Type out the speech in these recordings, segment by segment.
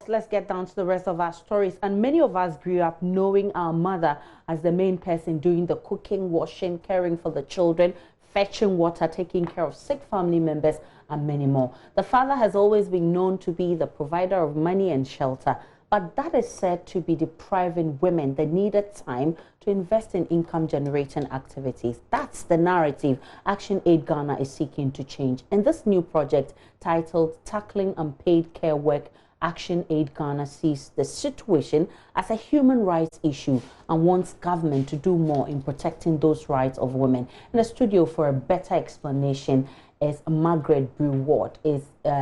let's get down to the rest of our stories. And many of us grew up knowing our mother as the main person doing the cooking, washing, caring for the children, fetching water, taking care of sick family members, and many more. The father has always been known to be the provider of money and shelter, but that is said to be depriving women the needed time to invest in income-generating activities. That's the narrative ActionAid Ghana is seeking to change. In this new project titled Tackling Unpaid Care Work, ActionAid Ghana sees the situation as a human rights issue and wants government to do more in protecting those rights of women. In the studio for a better explanation is Margaret Breward.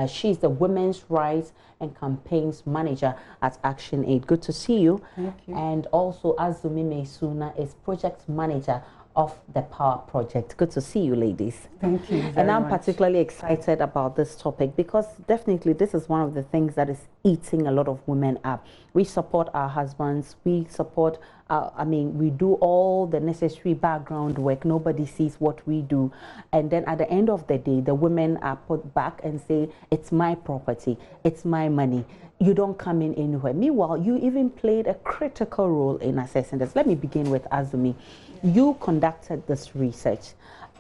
She's the Women's Rights and Campaigns Manager at ActionAid. Good to see you. Thank you. And also Azumi Meisuna is Project Manager of the Power Project. Good to see you, ladies. Thank you very And I'm much. particularly excited about this topic because definitely this is one of the things that is eating a lot of women up. We support our husbands. We support, we do all the necessary background work. Nobody sees what we do. And then at the end of the day, the women are put back and say, it's my property, it's my money. You don't come in anywhere. Meanwhile, you even played a critical role in assessing this. Let me begin with Azumi. You conducted this research.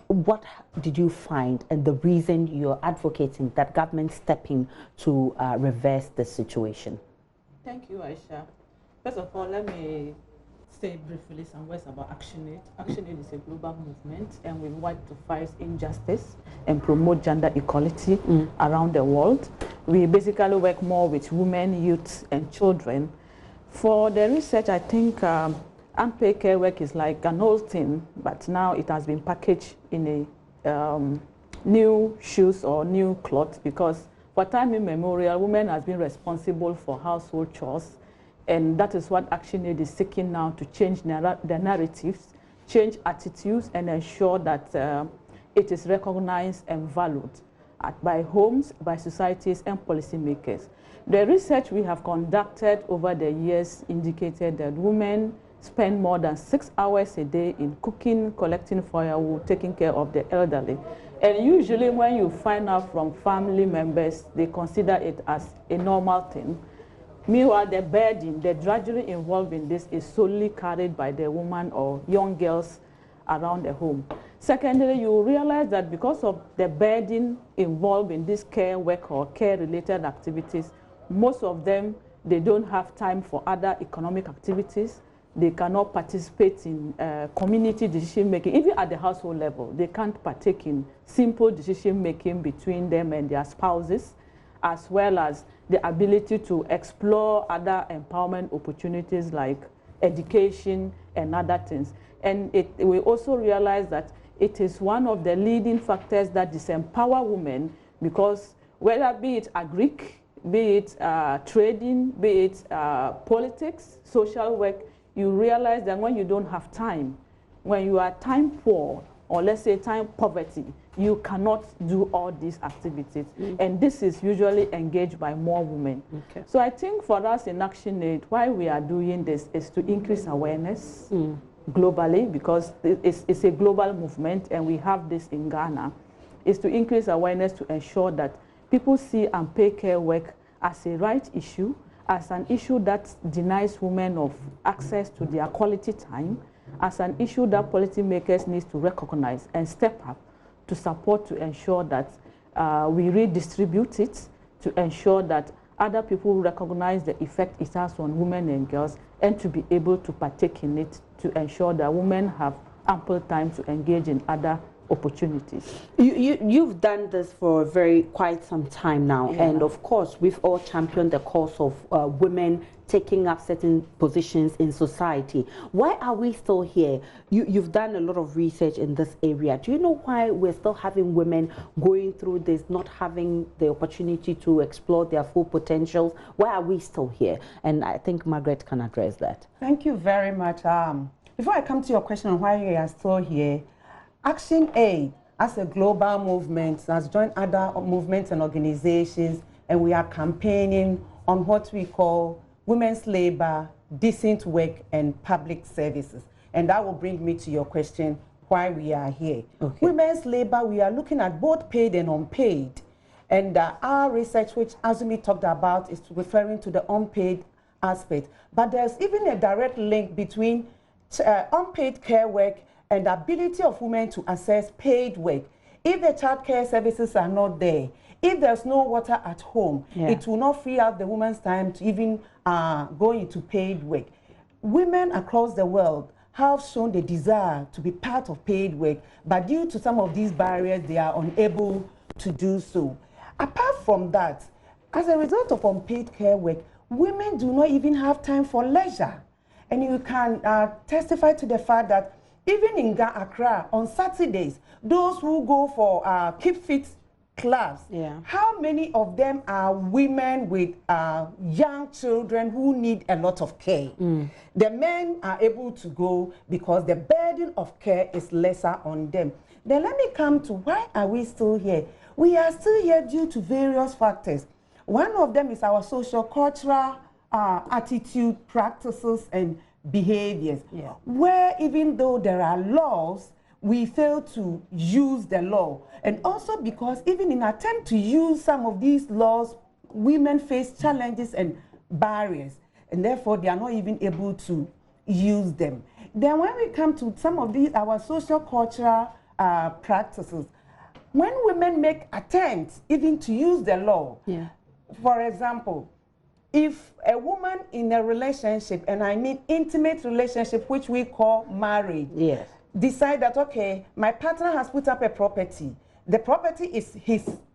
What did you find and the reason you're advocating that government step in to reverse this situation? Thank you, Aisha. First of all, let me say briefly some words about ActionAid. ActionAid is a global movement and we want to fight injustice and promote gender equality around the world. We basically work more with women, youth, and children. For the research, I think unpaid care work is like an old thing, but now it has been packaged in a new shoes or new cloth, because for time immemorial, women has been responsible for household chores, and that is what ActionAid is seeking now, to change the narratives, change attitudes, and ensure that it is recognized and valued by homes, by societies, and policymakers. The research we have conducted over the years indicated that women spend more than 6 hours a day in cooking, collecting firewood, taking care of the elderly. And usually when you find out from family members, they consider it as a normal thing. Meanwhile, the burden, the drudgery involved in this is solely carried by the woman or young girls around the home. Secondly, you realize that because of the burden involved in this care work or care-related activities, most of them, they don't have time for other economic activities. They cannot participate in community decision-making. Even at the household level, they can't partake in simple decision-making between them and their spouses, as well as the ability to explore other empowerment opportunities like education and other things. And we also realize that it is one of the leading factors that disempower women, because whether be it agric, be it trading, be it politics, social work, you realize that when you don't have time, when you are time poor, or let's say time poverty, you cannot do all these activities. And this is usually engaged by more women. Okay. So I think for us in ActionAid, why we are doing this is to increase awareness globally, because it's a global movement and we have this in Ghana, is to increase awareness to ensure that people see unpaid care work as a right issue, as an issue that denies women of access to their quality time, as an issue that policymakers need to recognize and step up to support, to ensure that we redistribute it, to ensure that other people recognize the effect it has on women and girls, and to be able to partake in it, to ensure that women have ample time to engage in other opportunities. You've done this for quite some time now, and of course we've all championed the cause of women taking up certain positions in society. Why are we still here? You've done a lot of research in this area. Do you know why we're still having women going through this, not having the opportunity to explore their full potentials? Why are we still here? And I think Margaret can address that. Thank you very much. Before I come to your question on why we are still here, ActionAid, as a global movement, has joined other movements and organizations, and we are campaigning on what we call women's labor, decent work, and public services. And that will bring me to your question, why we are here. Okay. Women's labor, we are looking at both paid and unpaid. And our research, which Azumi talked about, is referring to the unpaid aspect. But there's even a direct link between unpaid care work and the ability of women to access paid work. If the child care services are not there, if there's no water at home, it will not free up the woman's time to even go into paid work. Women across the world have shown the desire to be part of paid work, but due to some of these barriers, they are unable to do so. Apart from that, as a result of unpaid care work, women do not even have time for leisure. And you can testify to the fact that even in Accra, on Saturdays, those who go for Keep Fit clubs, how many of them are women with young children who need a lot of care? The men are able to go because the burden of care is lesser on them. Then let me come to why are we still here? We are still here due to various factors. One of them is our social-cultural attitude, practices, and behaviors, where even though there are laws, we fail to use the law. And also because even in attempt to use some of these laws, women face challenges and barriers, and therefore they are not even able to use them. Then when we come to some of these, our social cultural practices, when women make attempts even to use the law, for example, if a woman in a relationship, and I mean intimate relationship, which we call marriage, decide that, okay, my partner has put up a property. The property is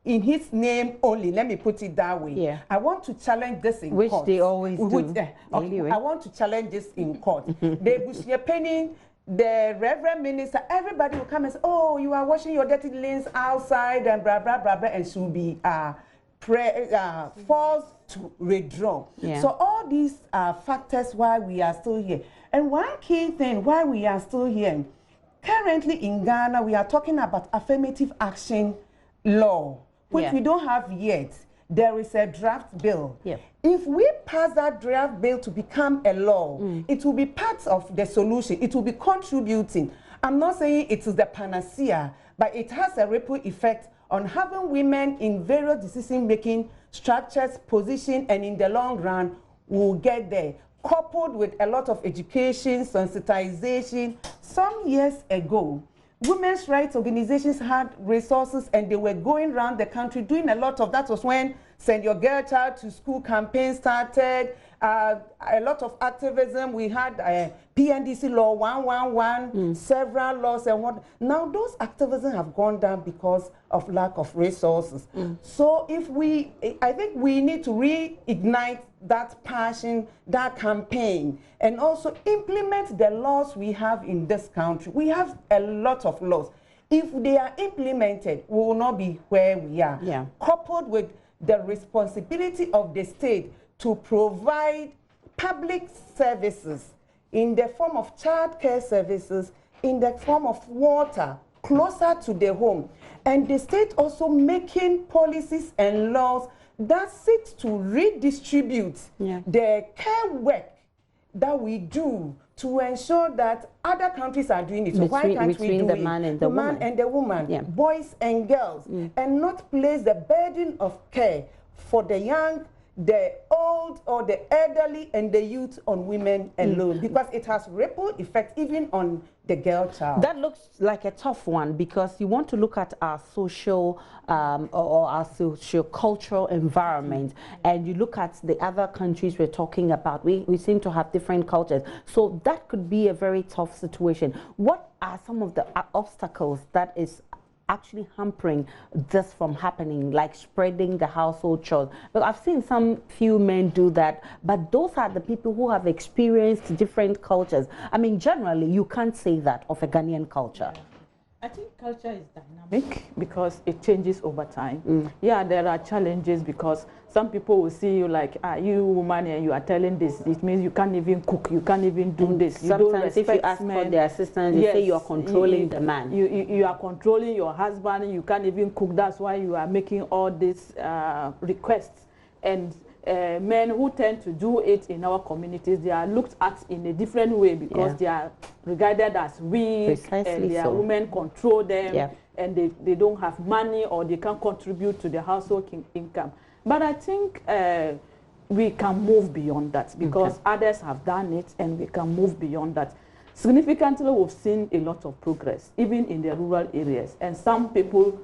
in his name only. Let me put it that way. I want to challenge this in court. Which they always do. I want to challenge this in court. The penny, the Reverend Minister, everybody will come and say, oh, you are washing your dirty linen outside and blah, blah, blah, blah, and she'll be forced to withdraw. So all these are factors why we are still here. And one key thing why we are still here, currently in Ghana, we are talking about affirmative action law, which we don't have yet. There is a draft bill. If we pass that draft bill to become a law, it will be part of the solution. It will be contributing. I'm not saying it is the panacea, but it has a ripple effect on having women in various decision-making structures, position, and in the long run, we'll get there. Coupled with a lot of education, sensitization. Some years ago, women's rights organizations had resources and they were going around the country doing a lot of, that was when Send Your Girl Child to School campaign started, a lot of activism. We had PNDC Law 111, several laws and what. Now those activisms have gone down because of lack of resources. So I think we need to reignite that passion, that campaign, and also implement the laws we have in this country. We have a lot of laws. If they are implemented, we will not be where we are. Coupled with the responsibility of the state to provide public services in the form of child care services, in the form of water, closer to the home. And the state also making policies and laws that seeks to redistribute the care work that we do to ensure that other countries are doing it. So why can't we do the it? man and the woman. Man and the woman, boys and girls, and not place the burden of care for the young, the old, or the elderly, and the youth on women alone, because it has ripple effect even on the girl child. That looks like a tough one, because you want to look at our social or our socio-cultural environment, and you look at the other countries we're talking about. We seem to have different cultures, so that could be a very tough situation. What are some of the obstacles that is actually hampering this from happening, like spreading the household chores? But I've seen some few men do that, but those are the people who have experienced different cultures. I mean, generally, you can't say that of a Ghanaian culture. I think culture is dynamic because it changes over time. Yeah, there are challenges because some people will see you like, you woman, and you are telling this. It means you can't even cook, you can't even do this. You sometimes if you ask for their assistance, you say you are controlling the man. You are controlling your husband, you can't even cook. That's why you are making all these requests. And men who tend to do it in our communities, they are looked at in a different way because they are regarded as weak, and their women control them, and they don't have money or they can't contribute to the household income. But I think we can move beyond that because others have done it, and we can move beyond that. Significantly, we've seen a lot of progress, even in the rural areas. And some people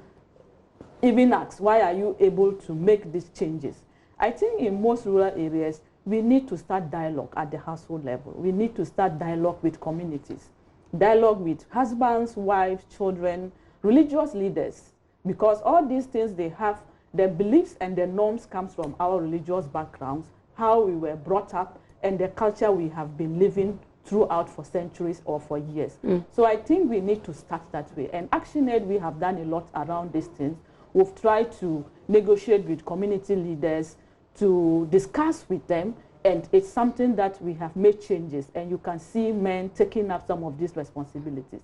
even ask, why are you able to make these changes? I think in most rural areas, we need to start dialogue at the household level. We need to start dialogue with communities, dialogue with husbands, wives, children, religious leaders, because all these things, they have the beliefs and the norms comes from our religious backgrounds, how we were brought up, and the culture we have been living throughout for centuries or for years. So I think we need to start that way. And ActionAid, we have done a lot around these things. We've tried to negotiate with community leaders, to discuss with them, and it's something that we have made changes, and you can see men taking up some of these responsibilities.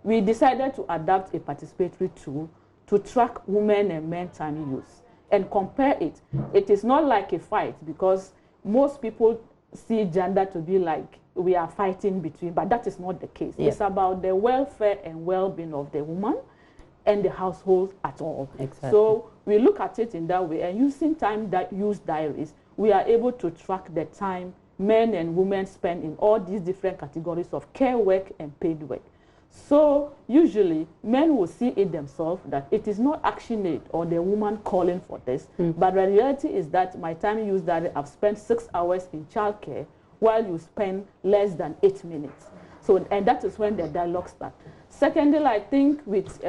We decided to adopt a participatory tool to track women and men time use and compare it. It is not like a fight, because most people see gender to be like we are fighting between, but that is not the case. Yeah. It's about the welfare and well-being of the woman and the household at all. Exactly. So we look at it in that way, and using time that use diaries, we are able to track the time men and women spend in all these different categories of care work and paid work. So usually men will see it themselves that it is not ActionAid or the woman calling for this, but the reality is that my time use diary, I've spent 6 hours in childcare while you spend less than 8 minutes. So, and that is when the dialogue starts. Secondly, I think with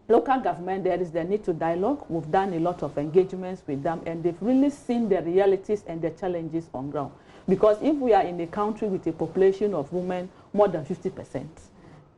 local government, there is the need to dialogue. We've done a lot of engagements with them, and they've really seen the realities and the challenges on ground. Because if we are in a country with a population of women more than 50%,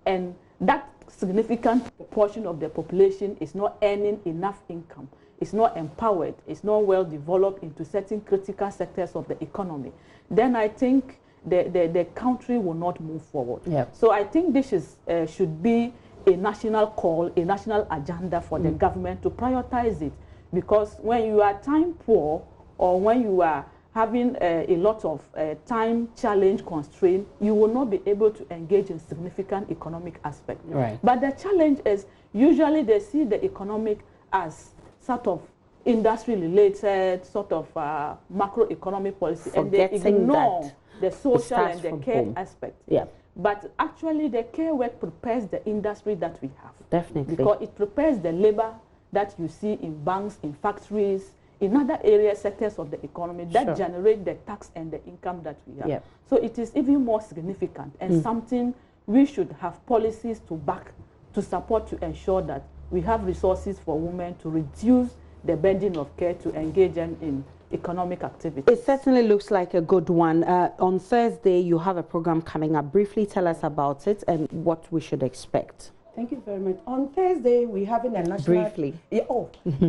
and that significant portion of the population is not earning enough income, it's not empowered, it's not well developed into certain critical sectors of the economy, then I think the country will not move forward. Yep. So I think this is, should be a national call, a national agenda for the government to prioritize it. Because when you are time poor, or when you are having a lot of time challenge constraint, you will not be able to engage in significant economic aspect. Right. But the challenge is usually they see the economic as sort of industry related, sort of macroeconomic policy, and they ignore the social and the care aspect. Yeah. But actually the care work prepares the industry that we have. Definitely. Because it prepares the labor that you see in banks, in factories, in other areas, sectors of the economy that generate the tax and the income that we have. Yep. So it is even more significant, and something we should have policies to back, to support, to ensure that we have resources for women to reduce the burden of care, to engage them in economic activity. It certainly looks like a good one. On Thursday, you have a program coming up. Briefly tell us about it and what we should expect. Thank you very much. On Thursday, we're having a national,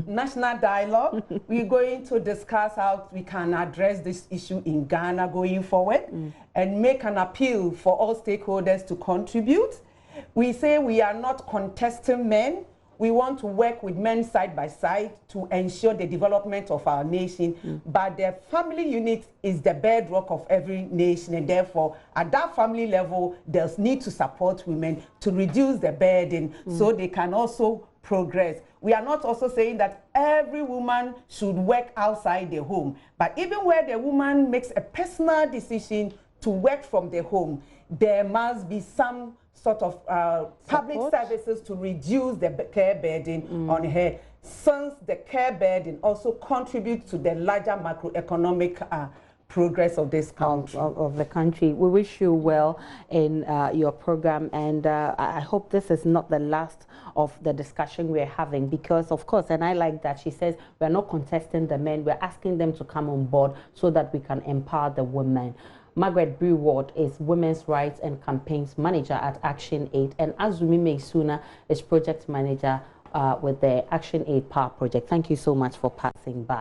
national dialogue. We're going to discuss how we can address this issue in Ghana going forward and make an appeal for all stakeholders to contribute. We say we are not contesting men. We want to work with men side by side to ensure the development of our nation. But the family unit is the bedrock of every nation, and therefore, at that family level, there's need to support women to reduce the burden so they can also progress. We are not also saying that every woman should work outside the home, but even where the woman makes a personal decision to work from the home, there must be some sort of public services to reduce the care burden on her, since the care burden also contributes to the larger macroeconomic progress of this country. Of the country. We wish you well in your program, and I hope this is not the last of the discussion we're having, because of course, and I like that she says we're not contesting the men, we're asking them to come on board so that we can empower the women. Margaret Breward is Women's Rights and Campaigns Manager at ActionAid, and Azumi Meisuna is Project Manager with the ActionAid Power Project. Thank you so much for passing by.